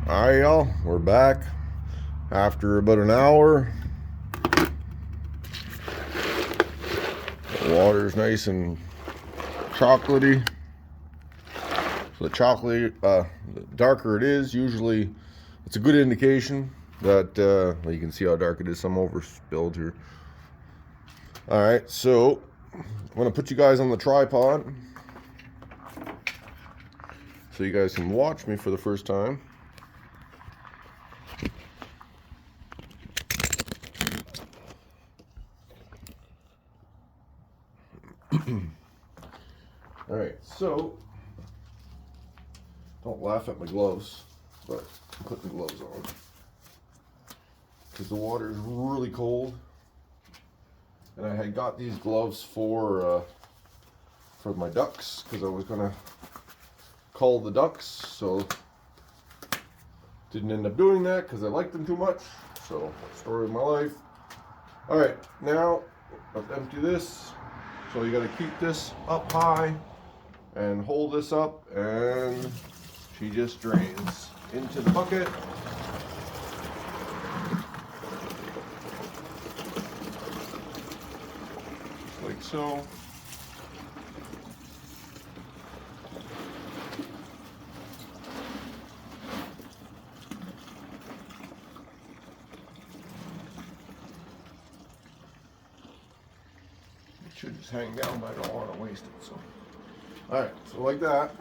Alright, y'all, we're back after about an hour. The water's nice and chocolatey. So the chocolate, the darker it is, usually it's a good indication that well, you can see how dark it is. Some overspilled here. Alright, so I'm gonna put you guys on the tripod so you guys can watch me for the first time. Alright, so don't laugh at my gloves, but I'm putting gloves on because the water is really cold, and I had got these gloves for my ducks because I was gonna cull the ducks, so didn't end up doing that because I liked them too much. So, story of my life. Alright, now let's empty this. So you got to keep this up high and hold this up, and she just drains into the bucket. Just like so. Should just hang down, but I don't want to waste it. So, all right, so like that.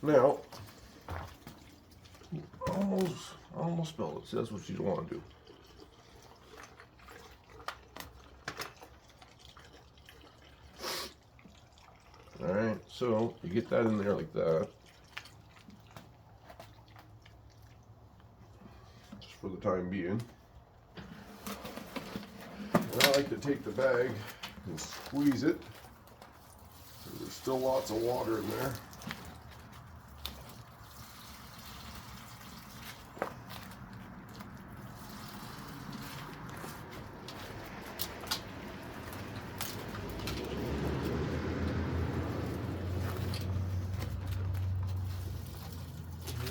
Now, almost spilled it. So that's what you don't want to do. All right, so you get that in there like that, just for the time being. And I like to take the bag and squeeze it. There's still lots of water in there.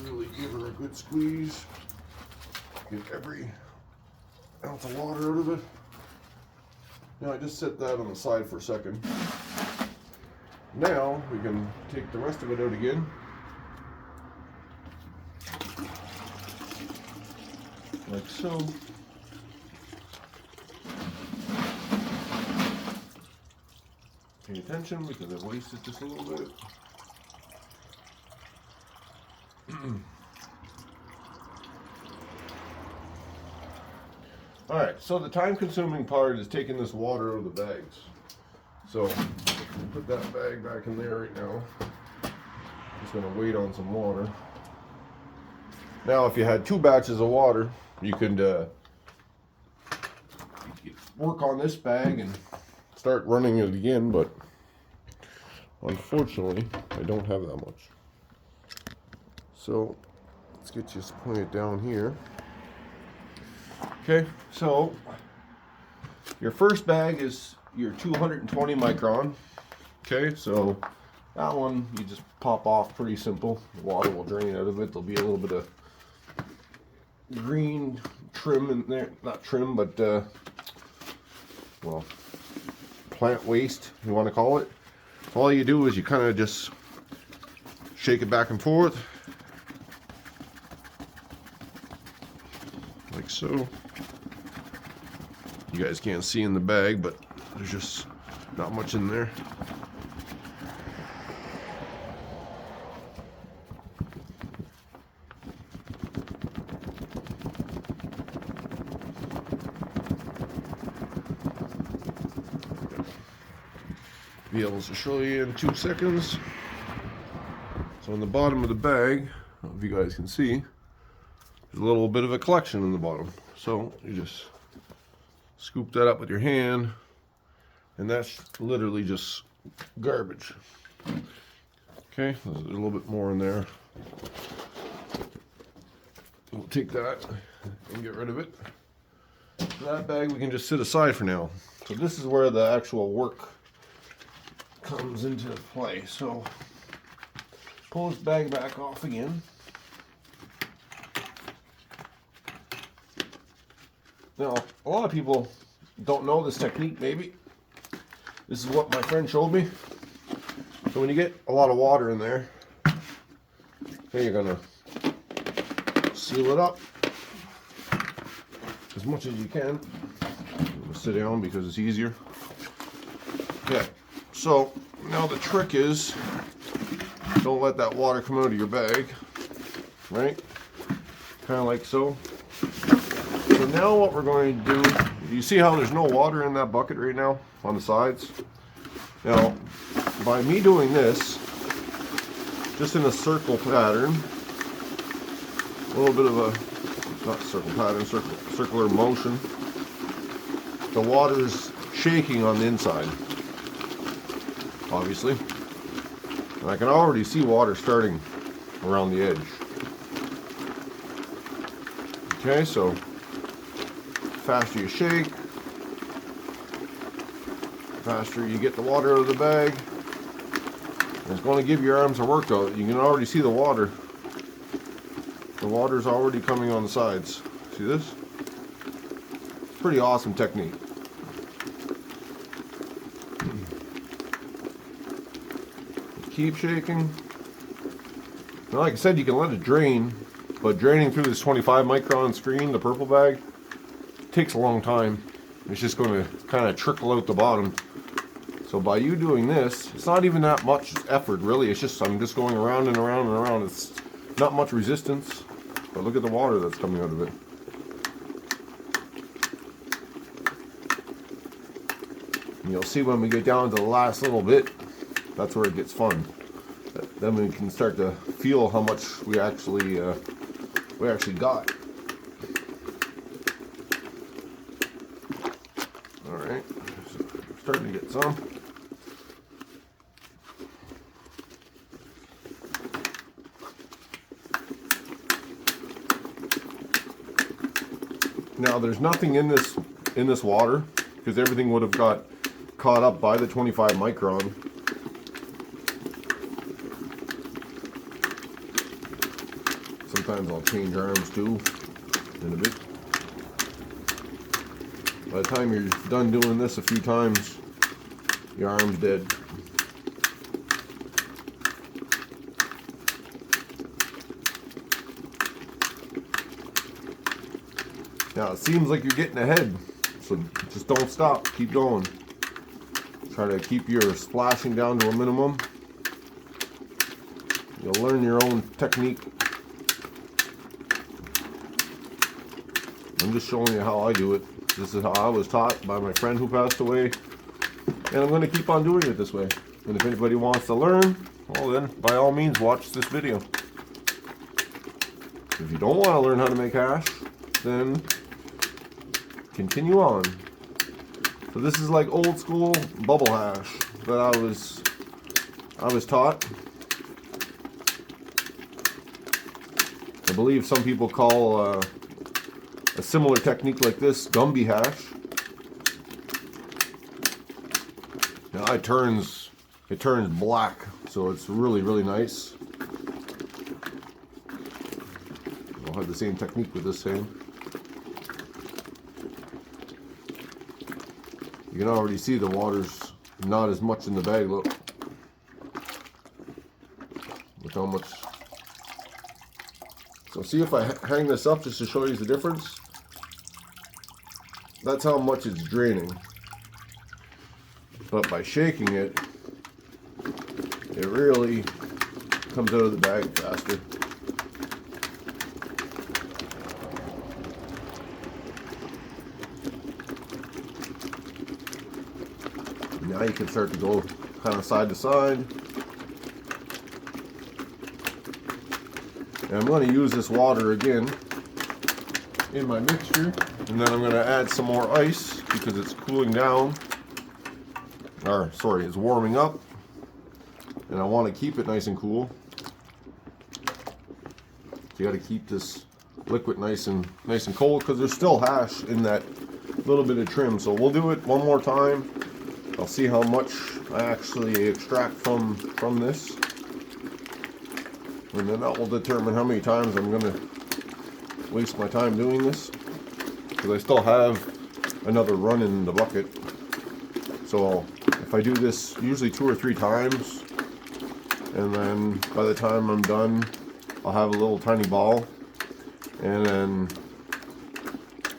Really give her a good squeeze. Get every ounce of water out of it. Now I just set that on the side for a second. Now we can take the rest of it out again. Like so. Pay attention because I've wasted just a little bit. Alright, so the time consuming part is taking this water out of the bags. So, put that bag back in there right now. Just going to wait on some water. Now, if you had 2 batches of water, you could work on this bag and start running it again, but unfortunately, I don't have that much. So, let's get you pointed down here. Okay, so your first bag is your 220 micron. Okay, so that one you just pop off pretty simple. The water will drain out of it. There'll be a little bit of green trim in there. Not trim, but well, plant waste, you want to call it. All you do is you kind of just shake it back and forth. Like so. You guys can't see in the bag, but there's just not much in there. Be able to show you in 2 seconds. So on the bottom of the bag, if you guys can see, there's a little bit of a collection in the bottom. So you just scoop that up with your hand, and that's literally just garbage. Okay, there's a little bit more in there. We'll take that and get rid of it. That bag we can just set aside for now. So this is where the actual work comes into play. So pull this bag back off again. Now, a lot of people don't know this technique, maybe. This is what my friend showed me. So when you get a lot of water in there, okay, you're gonna seal it up as much as you can. I'm gonna sit down because it's easier. Okay, so now the trick is, don't let that water come out of your bag, right? Kind of like so. So now what we're going to do, you see how there's no water in that bucket right now on the sides? Now, by me doing this, just in a circle pattern, a little bit of a, not circle pattern, circular motion, the water's shaking on the inside, obviously. And I can already see water starting around the edge. Okay, so faster you shake, faster you get the water out of the bag. It's going to give your arms a workout. You can already see the water. The water's already coming on the sides. See this? Pretty awesome technique. Keep shaking. Now, like I said, you can let it drain, but draining through this 25 micron screen, the purple bag, takes a long time. It's just going to kind of trickle out the bottom. So by you doing this, it's not even that much effort, really. It's just, I'm just going around and around and around. It's not much resistance, but look at the water that's coming out of it. And you'll see when we get down to the last little bit, that's where it gets fun. Then we can start to feel how much we actually got. All right, so starting to get some. Now there's nothing in this water because everything would have got caught up by the 25 micron. Sometimes I'll change arms too in a bit. By the time you're done doing this a few times, your arm's dead. Now it seems like you're getting ahead, so just don't stop, keep going. Try to keep your splashing down to a minimum. You'll learn your own technique. I'm just showing you how I do it. This is how I was taught by my friend who passed away. And I'm going to keep on doing it this way. And if anybody wants to learn, well then, by all means, watch this video. If you don't want to learn how to make hash, then continue on. So this is like old school bubble hash that I was taught. I believe some people call a similar technique like this Gumby hash. Now it turns black, so it's really nice. I'll have the same technique with this same. You can already see the water's not as much in the bag. Look how much. So see, if I hang this up just to show you the difference, that's how much it's draining. But by shaking it, it really comes out of the bag faster. Now you can start to go kind of side to side. And I'm going to use this water again in my mixture, and then I'm going to add some more ice because it's cooling down. Or sorry, it's warming up, and I want to keep it nice and cool. So you got to keep this liquid nice and cold because there's still hash in that little bit of trim. So we'll do it one more time. I'll see how much I actually extract from this, and then that will determine how many times I'm going to waste my time doing this. because I still have another run in the bucket. So if I do this usually 2 or 3 times, and then by the time I'm done, I'll have a little tiny ball, and then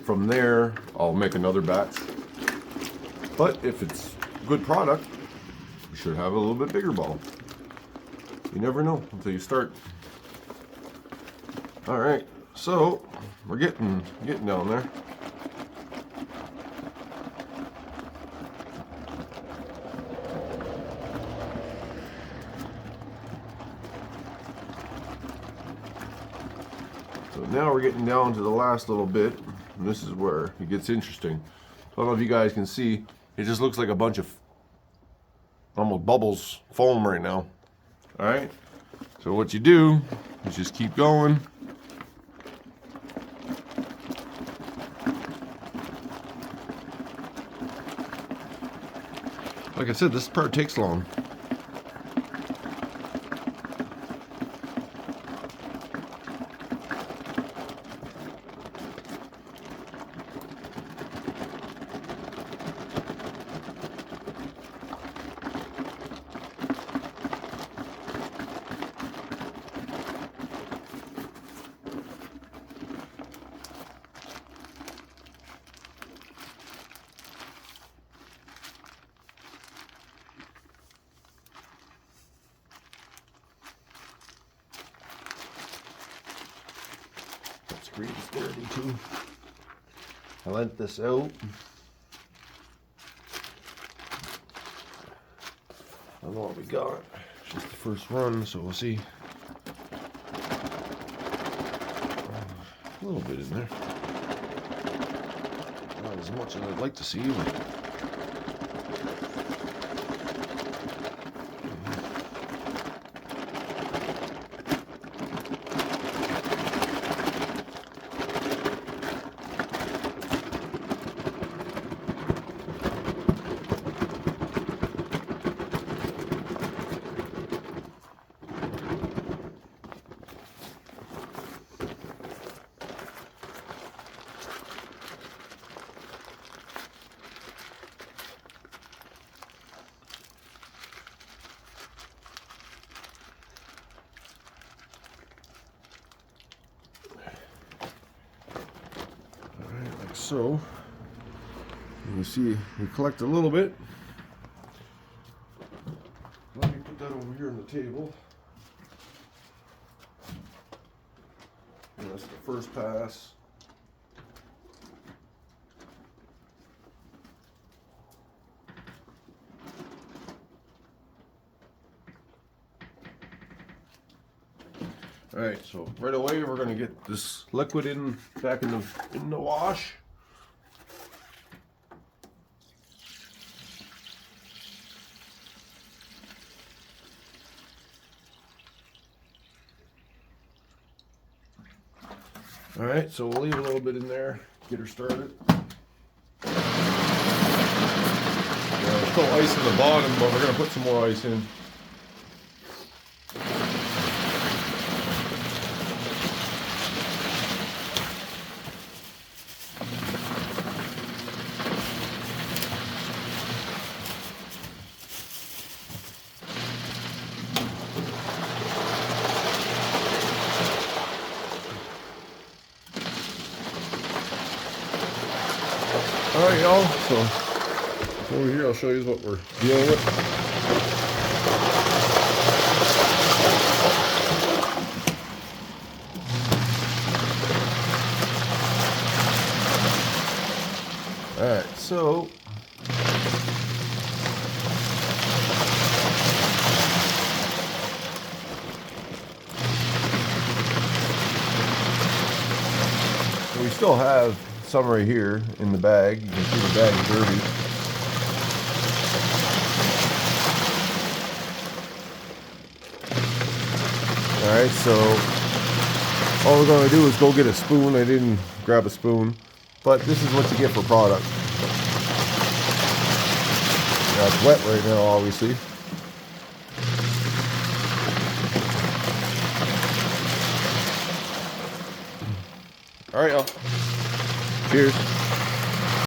from there I'll make another batch. But if it's good product, you should have a little bit bigger ball. You never know until you start. All right, so we're getting down there. So now we're getting down to the last little bit, and this is where it gets interesting. So I don't know if you guys can see, it just looks like a bunch of almost bubbles, foam right now. All right, so what you do is just keep going. Like I said, this part takes long. Screen's dirty too. I lent this out. I don't know what we got. It's just the first run, so we'll see. A little bit in there. Not as much as I'd like to see, but so you can see we collect a little bit. Let me put that over here on the table. And that's the first pass. All right, so right away we're gonna get this liquid back in the wash. All right, so we'll leave a little bit in there, get her started. There's still ice in the bottom, but we're gonna put some more ice in. Alright y'all, so over here I'll show you what we're dealing with. Alright, so we still have some right here in the bag. You can see the bag is dirty. Alright, so all we're going to do is go get a spoon. I didn't grab a spoon, but this is what you get for product. Now it's wet right now, obviously. Alright, y'all. Cheers.